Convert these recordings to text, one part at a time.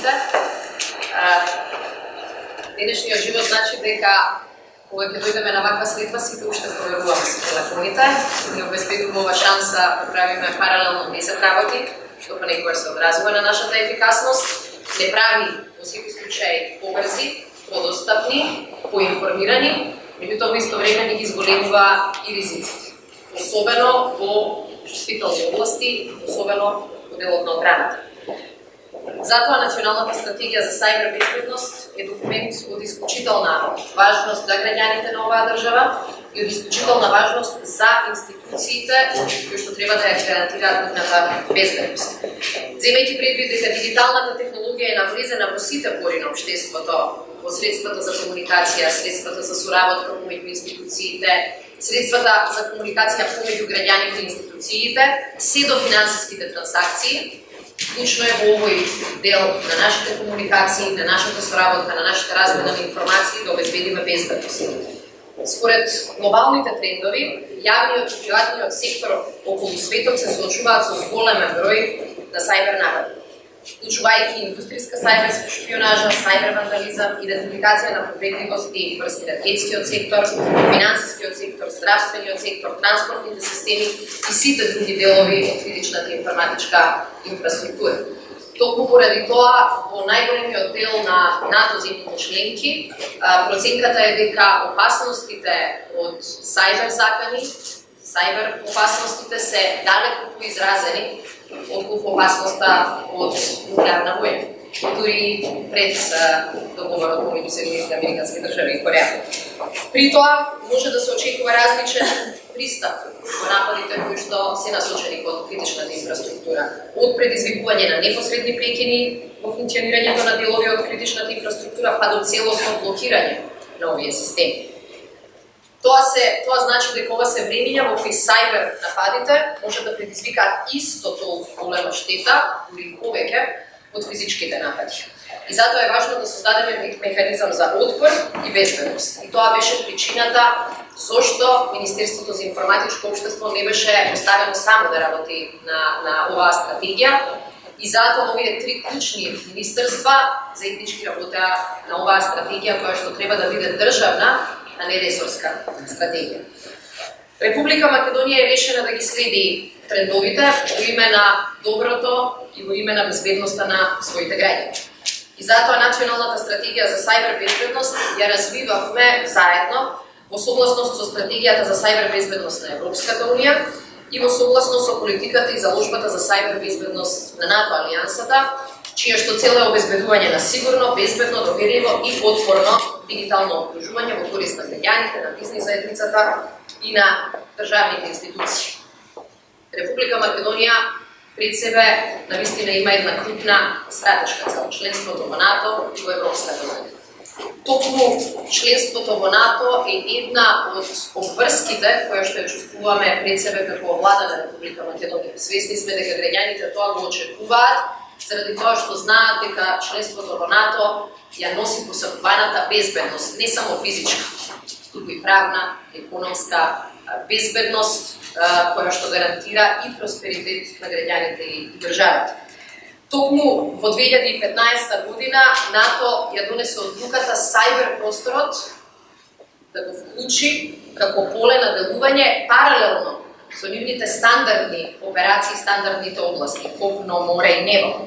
сите. Денешниот живот значи дека кога ќе дојдеме на ваква средба, сите уште проверуваме со телефоните, ни обезбедува ова шанса да правиме паралелно 10 работи, што понекогаш се одразува на нашата ефикасност, не прави во секој случај побрзи, подостапни, поинформирани, меѓутоа во исто време ни ги зголемува и ризиците, особено во чувствителни области, особено во делот на одбраната. Затоа Националната стратегија за сајбер безбедност е документ од исклучителна важност за граѓаните на оваа држава и од исклучителна важност за институциите кои што треба да ја гарантираат нивната безбедност. Земејќи предвид дека дигиталната технологија е навлезена во сите пори на општеството, во средствата за комуникација, средствата за соработка помеѓу институциите, средствата за комуникација помеѓу граѓаните и институциите, се до финансиските трансакции, клучно е во овој дел на нашите комуникации, на нашата соработка, на нашата размена на информации да обезбедиме безбедност. Според глобалните трендови, јавниот и приватниот сектор околу светот се соочуваат со зголемен број на сајбер напади, вклучувајќи индустријска сајбер шпионажа, сајбер вандализам, идентификација на повредливости врз енергетскиот сектор, финансискиот сектор, здравствениот сектор, транспортните системи и сите други делови од критичната информатичка инфраструктура. Токму поради тоа, во најголемиот дел на НАТО земјите членки, проценката е дека опасностите од сајбер закани, сајбер опасностите се далеку поизразени отколку опасноста од нуклеарна војна, дури пред договорот помеѓу Соединетите американски држави и Кореја. При тоа може да се очекува различен пристап во нападите кои што се насочени кон критичната инфраструктура, од предизвикување на непосредни прекини во функционирањето на делови од критичната инфраструктура па до целосно блокирање на овие системи. Тоа значи дека ова се времења во кои сајбер нападите може да предизвикаат исто толку голема штета, дури повеќе, од физичките напади. И затоа е важно да создадеме механизам за отпор и безбедност. И тоа беше причината зошто Министерството за информатичко општество не беше поставено само да работи на оваа стратегија. И затоа овие три клучни министерства заеднички работеа на оваа стратегија која што треба да биде државна, а не ресорска стратегија. Република Македонија е решена да ги следи трендовите во име на доброто и во име на безбедноста на своите граѓани. И затоа Националната стратегија за сајбер безбедност ја развивавме заедно во согласност со стратегијата за сајбер безбедност на Европската унија и во согласност со политиката и заложбата за сајбер безбедност на НАТО алијансата, чија што цел е обезбедување на сигурно, безбедно, доверливо и отпорно дигитално окружување во корист на граѓаните, на бизнис заедницата и на државните институции. Република Македонија пред себе навистина има една крупна стратешка цел, членството во НАТО и во Европската унија. Токму членството во НАТО е една од обврските која што ја чувствуваме пред себе како влада на Република Македонија. Свесни сме дека граѓаните тоа го очекуваат, заради тоа што знаат дека членството во НАТО ја носи посебуваната безбедност, не само физичка, туку и правна, економска безбедност, која што гарантира и просперитет на граѓаните и државата. Токму во 2015 година НАТО ја донесе одлуката сајбер просторот да го вклучи како поле на делување паралелно со нивните стандардни операции, стандардните области, копно, море и небо.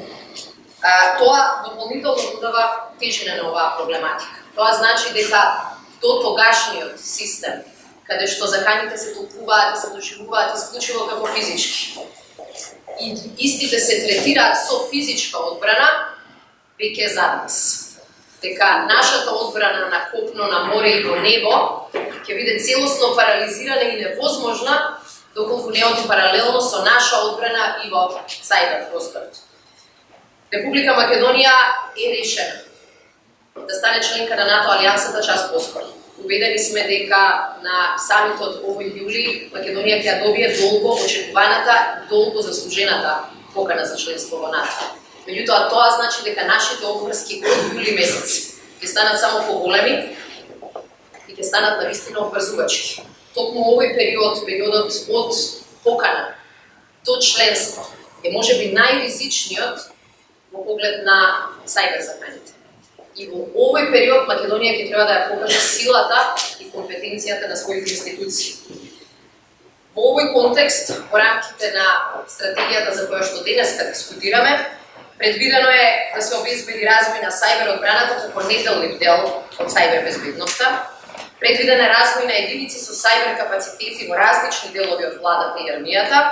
Тоа дополнително додава тежина на оваа проблематика. Тоа значи дека до тогашниот систем, каде што заканите се толкуваат и се доживуваат исклучиво како физички, и истите се третираат со физичка одбрана, веќе за нас. Дека нашата одбрана на копно, на море и во небо ќе биде целосно парализирана и невозможна доколку не оди паралелно со наша одбрана и во сајбер просторот. Република Македонија е решена да стане членка на НАТО алијансата час поскоро. Убедени сме дека на самитот овој јули Македонија ќе ја добие долго очекуваната, долго заслужената покана за членство во НАТО. Меѓутоа тоа значи дека нашите обврски од јули месец ќе станат само поголеми и ќе станат навистина обврзувачки. Токму овој периодот од покана до членство е можеби најризичниот во поглед на сајбер заканите. И во овој период Македонија ќе треба да ја покаже силата и компетенцијата на своите институции. Во овој контекст, во рамките на стратегијата за која што денеска дискутираме, предвидено е да се обезбеди развој на сајбер одбраната како неделнив дел од сајбер безбедноста. Предвиден е развој на единици со сајбер капацитети во различни делови од владата и армијата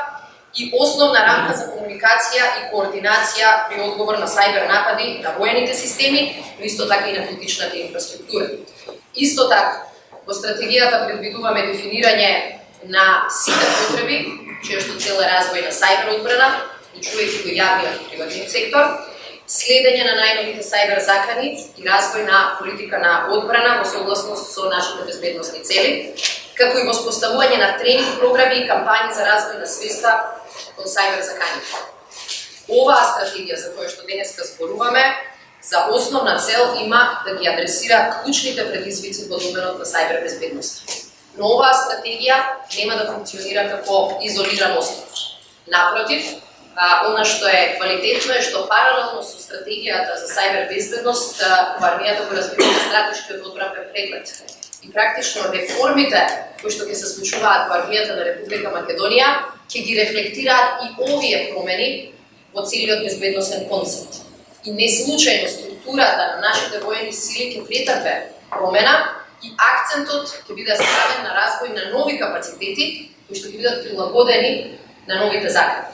и основна рамка за комуникација и координација при одговор на сајбер напади на воените системи, но исто така и на критичната инфраструктура. Исто така, во стратегијата предвидуваме дефинирање на сите потреби, чија што цел е развој на сајбер одбрана, вклучувајќи го јавниот и приватниот сектор, следење на најновите сајбер закани и развој на политика на одбрана во согласност со нашите безбедносни цели, како и воспоставување на тренинг програми и кампањи за развој на свеста кон сајбер заканите. Оваа стратегија за која што денеска зборуваме, за основна цел има да ги адресира клучните предизвици во доменот на сајбер безбедност. Но оваа стратегија нема да функционира како изолиран основ. Напротив, она што е квалитетно е што паралелно со стратегијата за сајбер безбедност во армијата го развиваме стратешкиот одбранбен преглед. И практично реформите кои што ќе се случуваат во армијата на Република Македонија ќе ги рефлектираат и овие промени во целиот безбедносен концепт. И не случајно структурата на нашите воени сили ќе претрпе промена и акцентот ќе биде ставен на развој на нови капацитети кои што ќе бидат прилагодени на новите закани.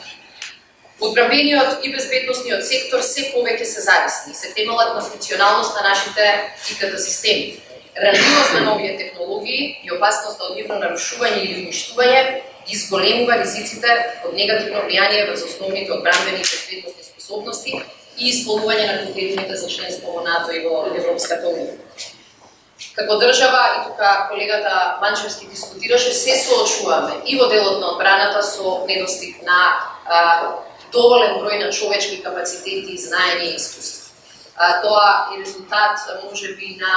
Одбранбениот и безбедносниот сектор се повеќе се зависни, се темелат на функционалност на нашите ИКТ системи. Ранливост на новите технологии и опасност од нивно нарушување или уништување ги зголемува ризиците од негативно влијание врз основните одбранбени и безбедносни способности и исполнување на критериумите за членство во НАТО и во Европската унија. Како држава, и тука колегата Манчевски дискутираше, се соочуваме и во делот на одбраната со недостиг на доволен број на човечки капацитети, знаење и искуство. Тоа е резултат можеби на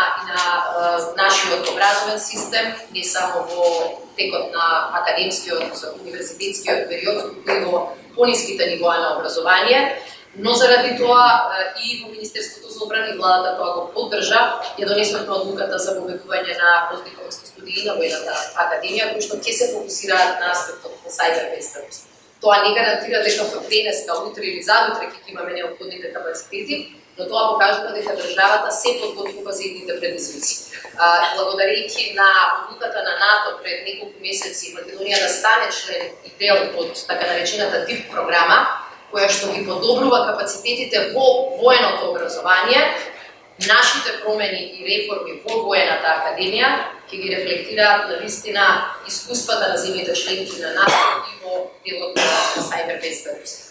нашиот образовен систем, не само во текот на академскиот, универзитетскиот период, туку и во пониските нивоа на образование, но заради тоа и во Министерството за одбрана и владата тоа го поддржа, ја донесовме одлуката за воведување на постдипломски студии на Војната академија, кои што ќе се фокусираат на аспектот на сајбер безбедност. Тоа не гарантира дека денеска, утре или задутре ќе имаме неопходните капацитети, но тоа покажува дека државата се подготвува за идните предизвици. Благодарејќи на одлуката на НАТО пред неколку месеци Македонија да стане член и дел од така наречената ДИП програма, која што ги подобрува капацитетите во военото образование, нашите промени и реформи во Воената академија ќе ги рефлектираат на вистина искуствата на земјите членки на НАТО и во делот на сајбер безбедност.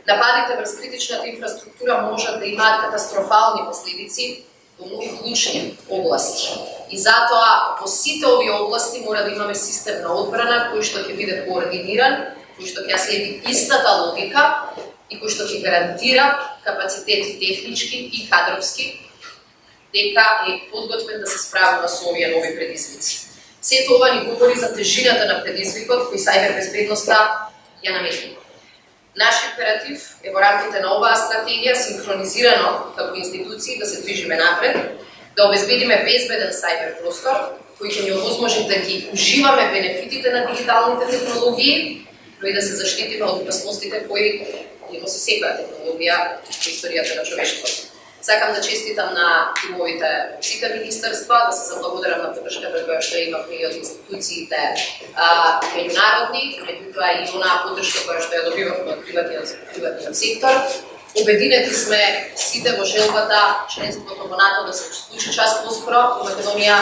Нападите врз критичната инфраструктура можат да имаат катастрофални последици во многу клучни области. И затоа во сите овие области мора да имаме систем на одбрана кој што ќе биде координиран, кој што ќе следи истата логика и кој што ќе гарантира капацитети технички и кадровски, дека е подготвен да се справува со овие нови предизвици. Сето ова ни говори за тежината на предизвикот кој сајбер безбедноста ја наметнува. Наш императив е во рамките на оваа стратегија синхронизирано како институции да се движиме напред, да обезбедиме безбеден сајбер простор кој ќе ни овозможи да ги уживаме бенефитите на дигиталните технологии, но и да се заштитиме од опасностите кои има со секоја технологија во историјата на човештвото. Сакам да честитам на тимовите од сите министерства, да се заблагодарам на поддршката која што имавме и од институциите меѓународни, меѓутоа и онаа поддршка која што ја добивавме од приватниот сектор. Обединети сме сите во желбата членството во НАТО да се случи час поскоро, во Македонија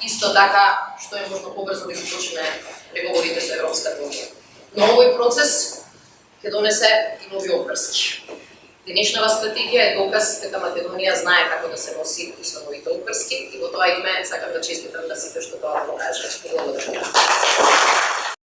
исто така што е можно побрзо да ги почне преговорите со Европската унија. Но овој процес ќе донесе и нови опрски. Денешната стратегија е доказ дека Македонија знае како да се носи со новите опрски и во тоа име сакам да честитам на сите што тоа покажат. Благодарам.